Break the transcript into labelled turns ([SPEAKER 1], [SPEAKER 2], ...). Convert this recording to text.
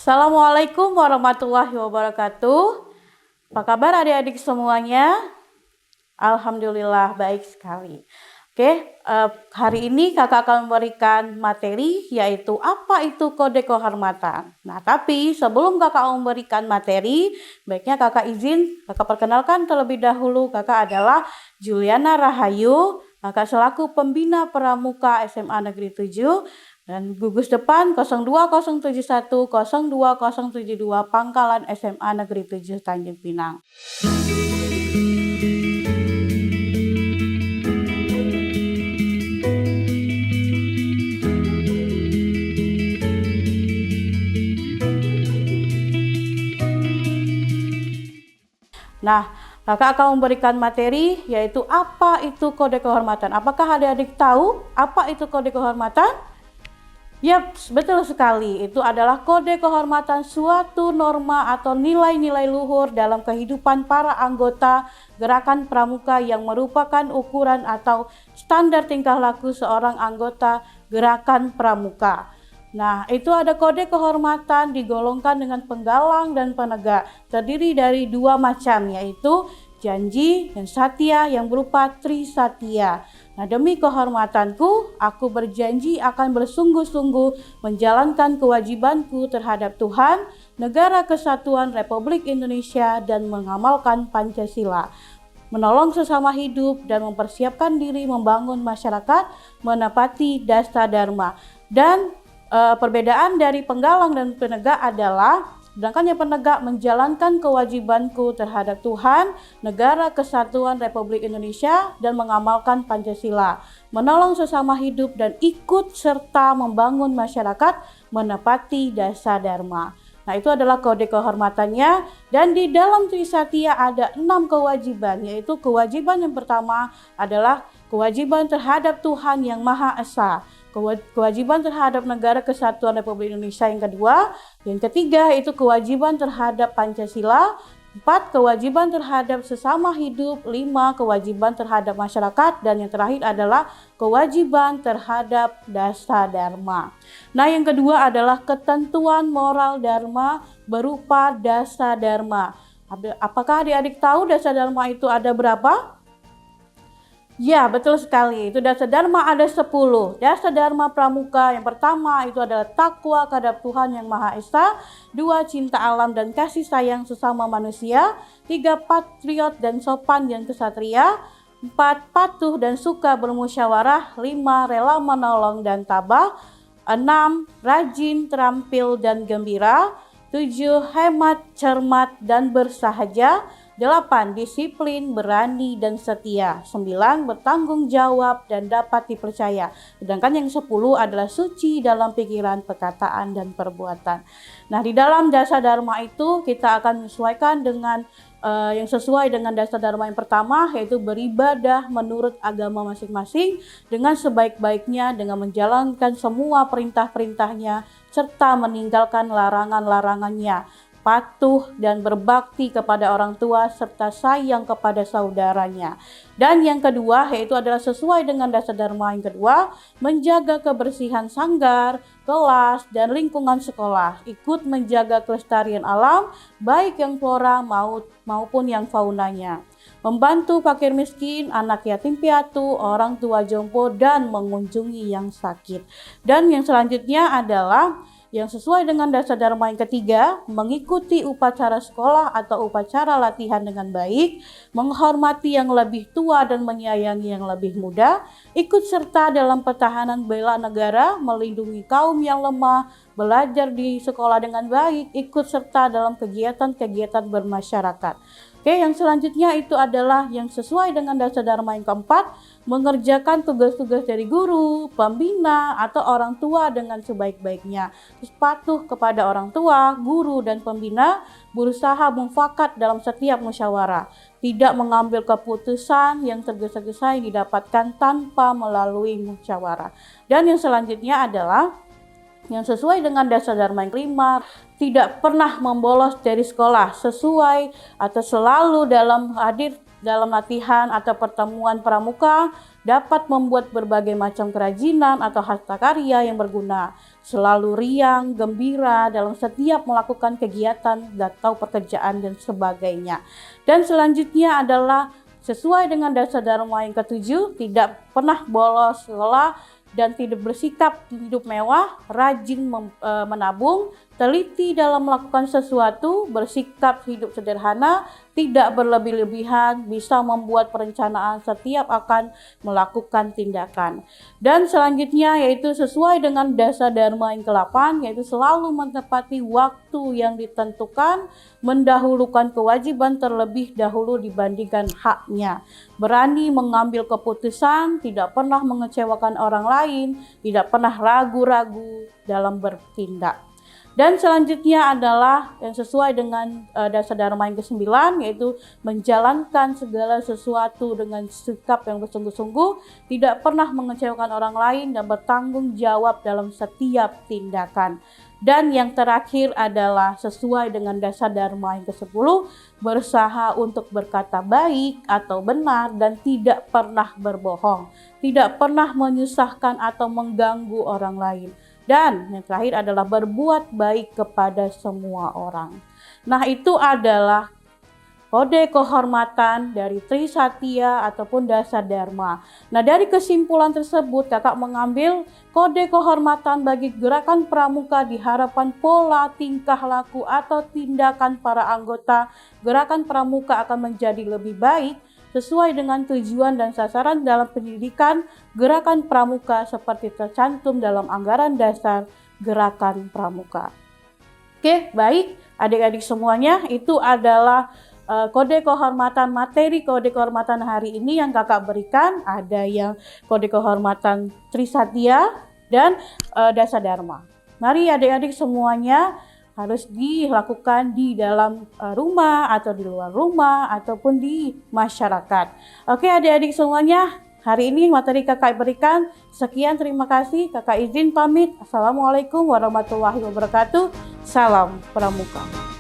[SPEAKER 1] Assalamualaikum warahmatullahi wabarakatuh. Apa kabar adik-adik semuanya? Alhamdulillah baik sekali. Hari ini kakak akan memberikan materi yaitu apa itu kode kehormatan. Nah, tapi sebelum kakak memberikan materi, baiknya kakak perkenalkan terlebih dahulu. Kakak adalah Juliana Rahayu, kakak selaku pembina Pramuka SMA Negeri 7 dan gugus depan 02071 02072 Pangkalan SMA Negeri 7 Tanjung Pinang. Nah, kakak akan memberikan materi yaitu apa itu kode kehormatan. Apakah adik-adik tahu apa itu kode kehormatan? Yap, betul sekali. Itu adalah kode kehormatan, suatu norma atau nilai-nilai luhur dalam kehidupan para anggota gerakan pramuka yang merupakan ukuran atau standar tingkah laku seorang anggota gerakan pramuka. Nah, itu ada kode kehormatan digolongkan dengan penggalang dan penegak. Terdiri dari dua macam, yaitu janji dan satya yang berupa trisatya. Nah, demi kehormatanku, aku berjanji akan bersungguh-sungguh menjalankan kewajibanku terhadap Tuhan, Negara Kesatuan Republik Indonesia, dan mengamalkan Pancasila, menolong sesama hidup, dan mempersiapkan diri membangun masyarakat menepati Dasta Dharma. Dan perbedaan dari penggalang dan penegak adalah sedangkan yang penegak menjalankan kewajibanku terhadap Tuhan, Negara Kesatuan Republik Indonesia, dan mengamalkan Pancasila, menolong sesama hidup, dan ikut serta membangun masyarakat menepati Dasta Dharma. Nah, itu adalah kode kehormatannya, dan di dalam Trisatya ada 6 kewajiban, yaitu kewajiban yang pertama adalah kewajiban terhadap Tuhan Yang Maha Esa, kewajiban terhadap Negara Kesatuan Republik Indonesia yang kedua, yang ketiga itu kewajiban terhadap Pancasila, 4 kewajiban terhadap sesama hidup, 5 kewajiban terhadap masyarakat, dan yang terakhir adalah kewajiban terhadap Dasta Dharma. Nah, yang kedua adalah ketentuan moral Dharma berupa Dasta Dharma. Apakah adik-adik tahu Dasta Dharma itu ada berapa? Ya, betul sekali. Itu Dasta Dharma ada 10. Dasta Dharma Pramuka yang pertama itu adalah takwa terhadap Tuhan Yang Maha Esa, 2 cinta alam dan kasih sayang sesama manusia, 3 patriot dan sopan dan kesatria, 4 patuh dan suka bermusyawarah, 5 rela menolong dan tabah, 6 rajin, terampil dan gembira, 7 hemat, cermat dan bersahaja, 8 disiplin, berani dan setia, 9 bertanggung jawab dan dapat dipercaya. Sedangkan yang 10 adalah suci dalam pikiran, perkataan dan perbuatan. Nah, di dalam Dasta Dharma itu kita akan menyesuaikan dengan yang sesuai dengan Dasta Dharma yang pertama, yaitu beribadah menurut agama masing-masing dengan sebaik-baiknya dengan menjalankan semua perintah-perintahnya serta meninggalkan larangan-larangannya, patuh dan berbakti kepada orang tua serta sayang kepada saudaranya. Dan yang kedua yaitu adalah sesuai dengan Dasta Dharma yang kedua, menjaga kebersihan sanggar, kelas, dan lingkungan sekolah, ikut menjaga kelestarian alam baik yang flora maupun yang faunanya, membantu fakir miskin, anak yatim piatu, orang tua jompo, dan mengunjungi yang sakit. Dan yang selanjutnya adalah yang sesuai dengan Dasta Dharma yang ketiga, mengikuti upacara sekolah atau upacara latihan dengan baik, menghormati yang lebih tua dan menyayangi yang lebih muda, ikut serta dalam pertahanan bela negara, melindungi kaum yang lemah, belajar di sekolah dengan baik, ikut serta dalam kegiatan-kegiatan bermasyarakat. Yang selanjutnya itu adalah yang sesuai dengan Dasta Dharma yang keempat, mengerjakan tugas-tugas dari guru, pembina, atau orang tua dengan sebaik-baiknya. Terus patuh kepada orang tua, guru, dan pembina, berusaha mufakat dalam setiap musyawarah, tidak mengambil keputusan yang tergesa-gesa yang didapatkan tanpa melalui musyawarah. Dan yang selanjutnya adalah yang sesuai dengan Dasta Dharma yang kelima, tidak pernah membolos dari sekolah, sesuai atau selalu dalam hadir dalam latihan atau pertemuan pramuka, dapat membuat berbagai macam kerajinan atau harta karya yang berguna, selalu riang, gembira dalam setiap melakukan kegiatan atau pekerjaan dan sebagainya. Dan selanjutnya adalah sesuai dengan dasar dharma yang ketujuh, tidak pernah bolos, lelah, dan tidak bersikap hidup mewah, rajin menabung, teliti dalam melakukan sesuatu, bersikap hidup sederhana, tidak berlebih-lebihan, bisa membuat perencanaan setiap akan melakukan tindakan. Dan selanjutnya yaitu sesuai dengan dasar dharma yang ke-8, yaitu selalu menepati waktu yang ditentukan, mendahulukan kewajiban terlebih dahulu dibandingkan haknya, berani mengambil keputusan, tidak pernah mengecewakan orang lain, tidak pernah ragu-ragu dalam bertindak. Dan selanjutnya adalah yang sesuai dengan dasar dharma yang ke-9, yaitu menjalankan segala sesuatu dengan sikap yang bersungguh-sungguh, tidak pernah mengecewakan orang lain dan bertanggung jawab dalam setiap tindakan. Dan yang terakhir adalah sesuai dengan dasar dharma yang ke-10, berusaha untuk berkata baik atau benar dan tidak pernah berbohong, tidak pernah menyusahkan atau mengganggu orang lain. Dan yang terakhir adalah berbuat baik kepada semua orang. Nah, itu adalah kode kehormatan dari Trisatya ataupun dasar dharma. Nah, dari kesimpulan tersebut kakak mengambil kode kehormatan bagi gerakan pramuka di harapan pola tingkah laku atau tindakan para anggota gerakan pramuka akan menjadi lebih baik sesuai dengan tujuan dan sasaran dalam pendidikan gerakan pramuka seperti tercantum dalam anggaran dasar gerakan pramuka. Oke, baik adik-adik semuanya, itu adalah kode kehormatan, materi kode kehormatan hari ini yang kakak berikan. Ada yang kode kehormatan Trisatya dan dasar dharma. Mari adik-adik semuanya harus dilakukan di dalam rumah atau di luar rumah ataupun di masyarakat. Oke adik-adik semuanya, hari ini materi kakak berikan. Sekian, terima kasih. Kakak izin pamit. Assalamualaikum warahmatullahi wabarakatuh. Salam Pramuka.